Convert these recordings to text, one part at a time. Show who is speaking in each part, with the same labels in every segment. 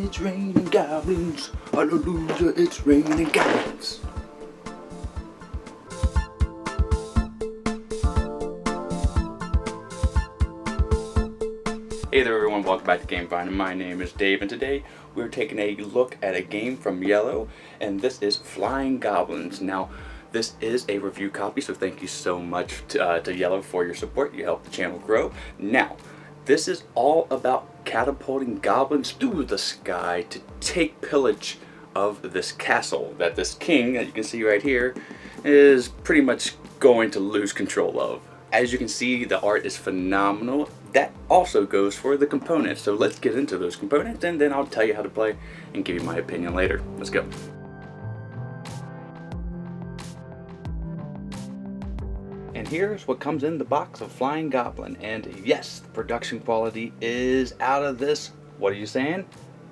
Speaker 1: it's raining goblins. Hallelujah, it's raining goblins. Hey there everyone, welcome back to Game Finder. My name is Dave, and today we're taking a look at a game from Iello, and this is Flyin Goblins. Now, this is a review copy, so thank you so much to Iello for your support. You help the channel grow. Now, this is all about catapulting goblins through the sky to take pillage of this castle that this king, that you can see right here, is pretty much going to lose control of. As you can see, the art is phenomenal. That also goes for the components. So let's get into those components, and then I'll tell you how to play and give you my opinion later. Let's go. And here's what comes in the box of Flyin Goblin. And yes, the production quality is out of this, what are you saying?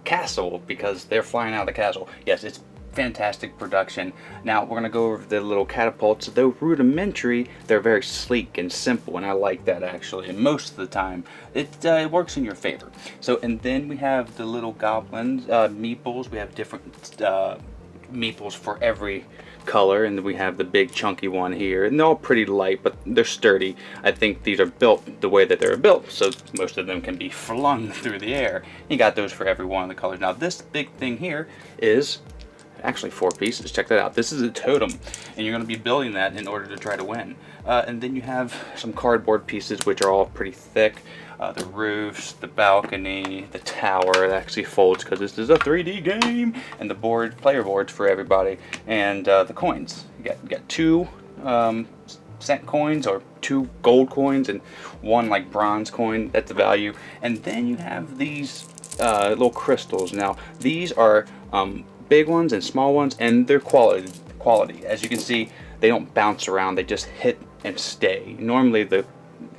Speaker 1: Castle, because they're flying out of the castle. Yes, it's fantastic production. Now we're going to go over the little catapults. Though rudimentary, they're very sleek and simple, and I like that actually. And most of the time it works in your favor. So, and then we have the little goblins, meeples. We have different meeples for every color, and then we have the big chunky one here, and they're all pretty light, but they're sturdy. I think these are built the way that they're built, so most of them can be flung through the air. You got those for every one of the colors. Now this big thing here is actually 4 pieces. Check that out. This is a totem, and you're going to be building that in order to try to win. And then you have some cardboard pieces, which are all pretty thick. The roofs, the balcony, the tower. It actually folds because this is a 3D game, and the board, player boards for everybody, and the coins. You got 2 cent coins, or 2 gold coins, and 1 like bronze coin. That's the value. And then you have these little crystals. Now these are big ones and small ones, and they're quality. As you can see, they don't bounce around, they just hit and stay. Normally the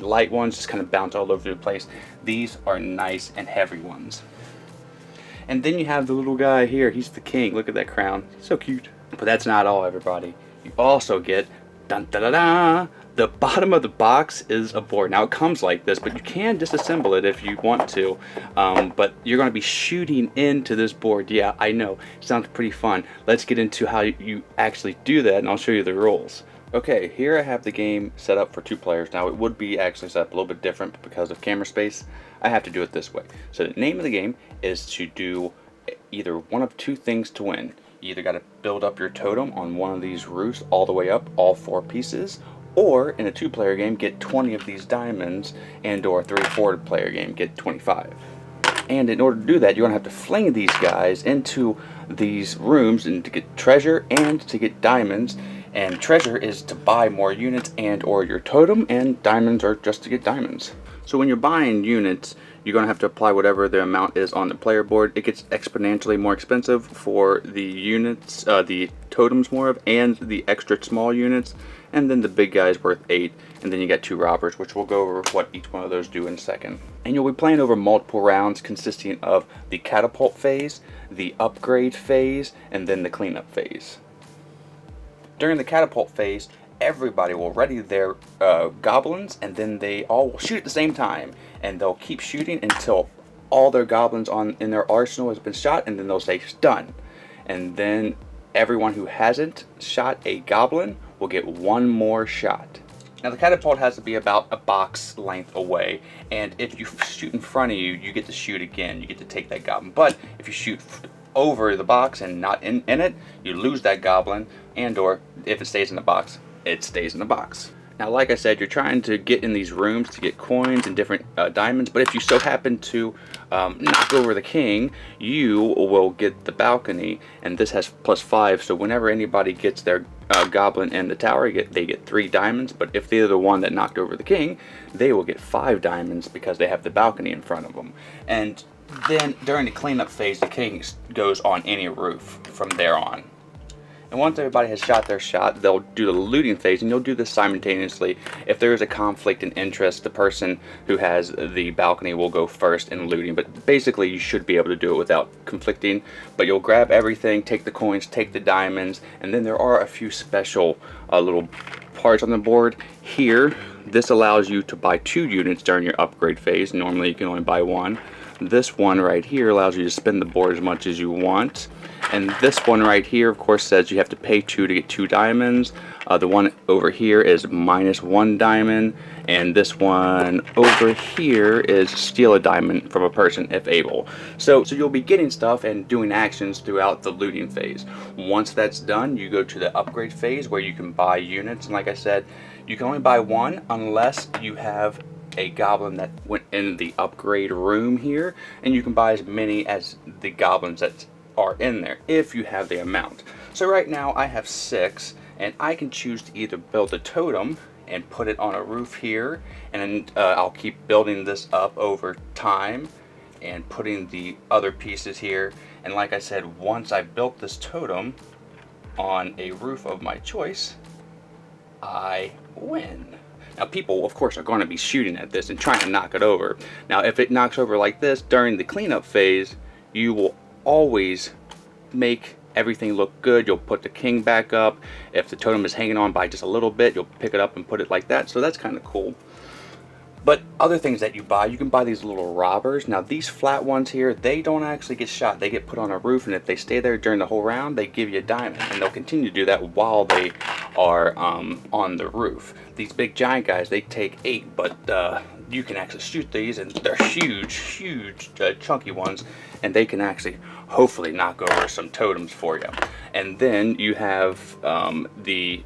Speaker 1: light ones just kind of bounce all over the place. These are nice and heavy ones. And then you have the little guy here. He's the king. Look at that crown, so cute. But that's not all, everybody. You also get dun, da, da, da, the bottom of the box is a board. Now it comes like this, but you can disassemble it if you want to. But you're going to be shooting into this board. Yeah, I know. Sounds pretty fun. Let's get into how you actually do that, and I'll show you the rules. Okay, here I have the game set up for 2 players. Now it would be actually set up a little bit different, but because of camera space, I have to do it this way. So the name of the game is to do either one of 2 things to win. You either got to build up your totem on one of these roofs all the way up, all 4 pieces, or in a 2-player game, get 20 of these diamonds, and or a 3-4 player game, get 25. And in order to do that, you're going to have to fling these guys into these rooms and to get treasure and to get diamonds. And treasure is to buy more units and or your totem, and diamonds are just to get diamonds. So when you're buying units, you're going to have to apply whatever the amount is on the player board. It gets exponentially more expensive for the units, the totems more of, and the extra small units. And then the big guy is worth 8. And then you got 2 robbers, which we'll go over what each one of those do in a second. And you'll be playing over multiple rounds consisting of the catapult phase, the upgrade phase, and then the cleanup phase. During the catapult phase, everybody will ready their goblins, and then they all will shoot at the same time, and they'll keep shooting until all their goblins in their arsenal has been shot, and then they'll say done. And then everyone who hasn't shot a goblin will get 1 more shot. Now the catapult has to be about a box length away, and if you shoot in front of you, you get to shoot again. You get to take that goblin. But if you shoot over the box and not in it, you lose that goblin, and or if it stays in the box, it stays in the box. Now like I said, you're trying to get in these rooms to get coins and different diamonds, but if you so happen to knock over the king, you will get the balcony, and this has +5, so whenever anybody gets their goblin in the tower, they get 3 diamonds, but if they're the one that knocked over the king, they will get 5 diamonds because they have the balcony in front of them. And then during the cleanup phase, the king goes on any roof from there on. And once everybody has shot their shot, they'll do the looting phase, and you'll do this simultaneously. If there is a conflict in interest, the person who has the balcony will go first in looting. But basically, you should be able to do it without conflicting. But you'll grab everything, take the coins, take the diamonds, and then there are a few special little parts on the board. Here, this allows you to buy 2 units during your upgrade phase. Normally, you can only buy 1. This one right here allows you to spin the board as much as you want. And this one right here, of course, says you have to pay 2 to get 2 diamonds. The one over here is -1 diamond. And this one over here is steal a diamond from a person if able. So you'll be getting stuff and doing actions throughout the looting phase. Once that's done, you go to the upgrade phase where you can buy units. And like I said, you can only buy one unless you have a goblin that went in the upgrade room here, and you can buy as many as the goblins that are in there if you have the amount. So right now I have 6, and I can choose to either build a totem and put it on a roof here, and I'll keep building this up over time and putting the other pieces here. And like I said, once I built this totem on a roof of my choice, I win. Now people, of course, are going to be shooting at this and trying to knock it over. Now if it knocks over like this during the cleanup phase, you will always make everything look good. You'll put the king back up. If the totem is hanging on by just a little bit, you'll pick it up and put it like that. So that's kind of cool. But other things that you can buy these little robbers. Now these flat ones here, they don't actually get shot. They get put on a roof, and if they stay there during the whole round, they give you a diamond. And they'll continue to do that while they are on the roof. These big giant guys, they take 8, but you can actually shoot these, and they're huge, chunky ones, and they can actually hopefully knock over some totems for you. And then you have the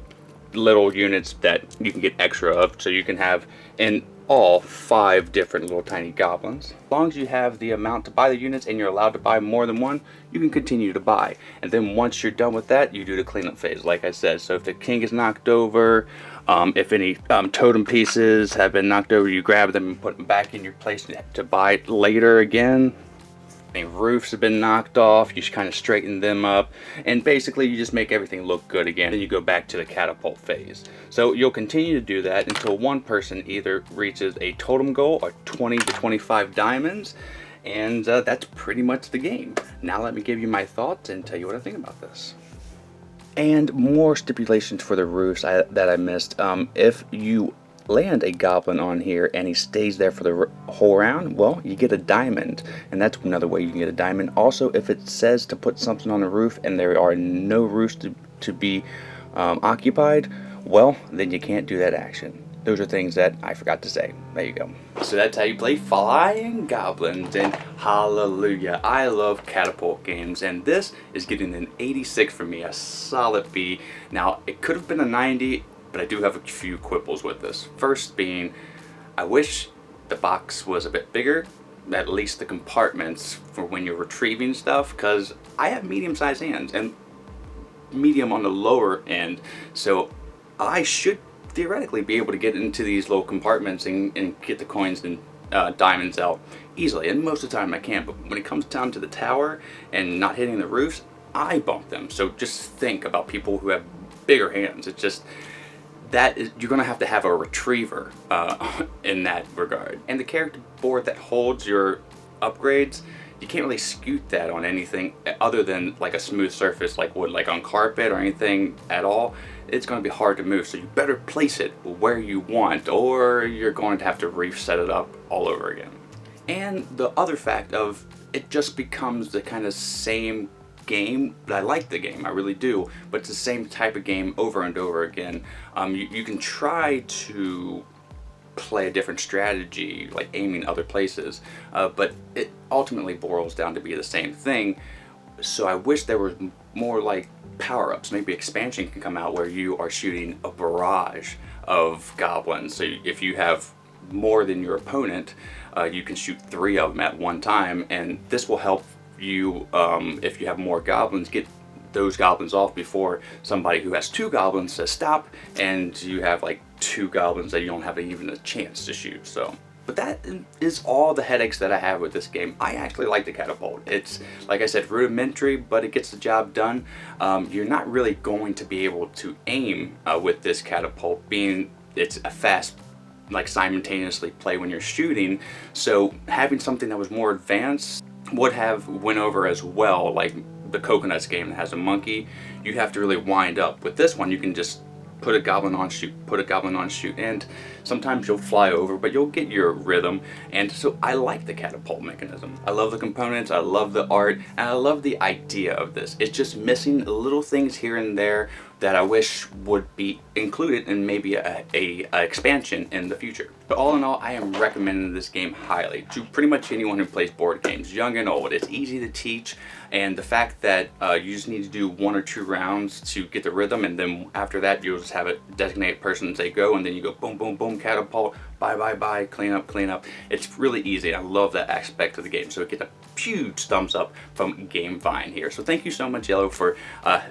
Speaker 1: little units that you can get extra of, so you can have in all 5 different little tiny goblins. As long as you have the amount to buy the units and you're allowed to buy more than one, you can continue to buy. And then once you're done with that, you do the cleanup phase, like I said. So if the king is knocked over, if any totem pieces have been knocked over, you grab them and put them back in your place to buy later again. Any roofs have been knocked off, you kind of straighten them up, and basically you just make everything look good again, and you go back to the catapult phase. So you'll continue to do that until one person either reaches a totem goal or 20 to 25 diamonds, and that's pretty much the game. Now let me give you my thoughts and tell you what I think about this. And more stipulations for the roofs that I missed. If you land a goblin on here and he stays there for the whole round, well, you get a diamond, and that's another way you can get a diamond. Also, if it says to put something on the roof and there are no roofs to be occupied, well, then you can't do that action. Those are things that I forgot to say. There you go. So that's how you play Flyin Goblins, and hallelujah, I love catapult games, and this is getting an 86 for me, a solid B. Now, it could have been a 90, but I do have a few quibbles with this. First being, I wish the box was a bit bigger, at least the compartments for when you're retrieving stuff, because I have medium-sized hands and medium on the lower end, so I should theoretically be able to get into these little compartments and get the coins and diamonds out easily, and most of the time I can. But when it comes down to the tower and not hitting the roofs, I bump them. So just think about people who have bigger hands. It's just you're gonna have to have a retriever in that regard. And the character board that holds your upgrades, you can't really scoot that on anything other than like a smooth surface like wood, like on carpet or anything at all. It's going to be hard to move, so you better place it where you want, or you're going to have to reset it up all over again. And the other fact of it just becomes the kind of same game. I like the game, I really do, but it's the same type of game over and over again. You can try to play a different strategy, like aiming other places, but it ultimately boils down to be the same thing. So I wish there was more like power-ups. Maybe expansion can come out where you are shooting a barrage of goblins. So if you have more than your opponent, you can shoot 3 of them at one time, and this will help you, if you have more goblins, get those goblins off before somebody who has 2 goblins says stop, and you have like 2 goblins that you don't have even a chance to shoot. So, but that is all the headaches that I have with this game. I actually like the catapult. It's, like I said, rudimentary, but it gets the job done. You're not really going to be able to aim with this catapult, being it's a fast, like simultaneously play when you're shooting. So having something that was more advanced would have went over as well, like the Coconuts game that has a monkey. You have to really wind up. With this one, you can just put a goblin on, shoot, put a goblin on, shoot, and sometimes you'll fly over, but you'll get your rhythm. And so I like the catapult mechanism. I love the components, I love the art, and I love the idea of this. It's just missing little things here and there that I wish would be included in maybe a expansion in the future. But all in all, I am recommending this game highly to pretty much anyone who plays board games, young and old. It's easy to teach, and the fact that you just need to do 1 or 2 rounds to get the rhythm, and then after that you'll just have a designated person say go, and then you go boom, boom, boom, catapult, bye, bye, bye, clean up, clean up. It's really easy. I love that aspect of the game, so it gets a huge thumbs up from GameVine here. So thank you so much, Iello, for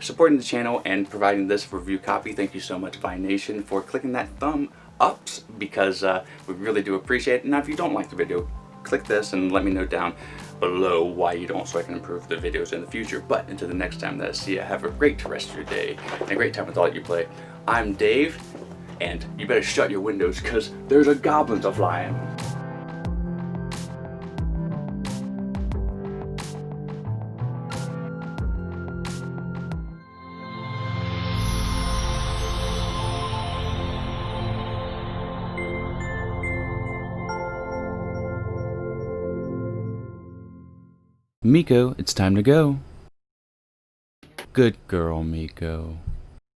Speaker 1: supporting the channel and providing this review copy. Thank you so much, Vine Nation, for clicking that thumb ups, because we really do appreciate it. Now if you don't like the video, click this and let me know down below why you don't, so I can improve the videos in the future. But until the next time that I see you, have a great rest of your day and a great time with all that you play. I'm Dave, and you better shut your windows because there's a goblin a-flying. Miko, it's time to go. Good girl, Miko.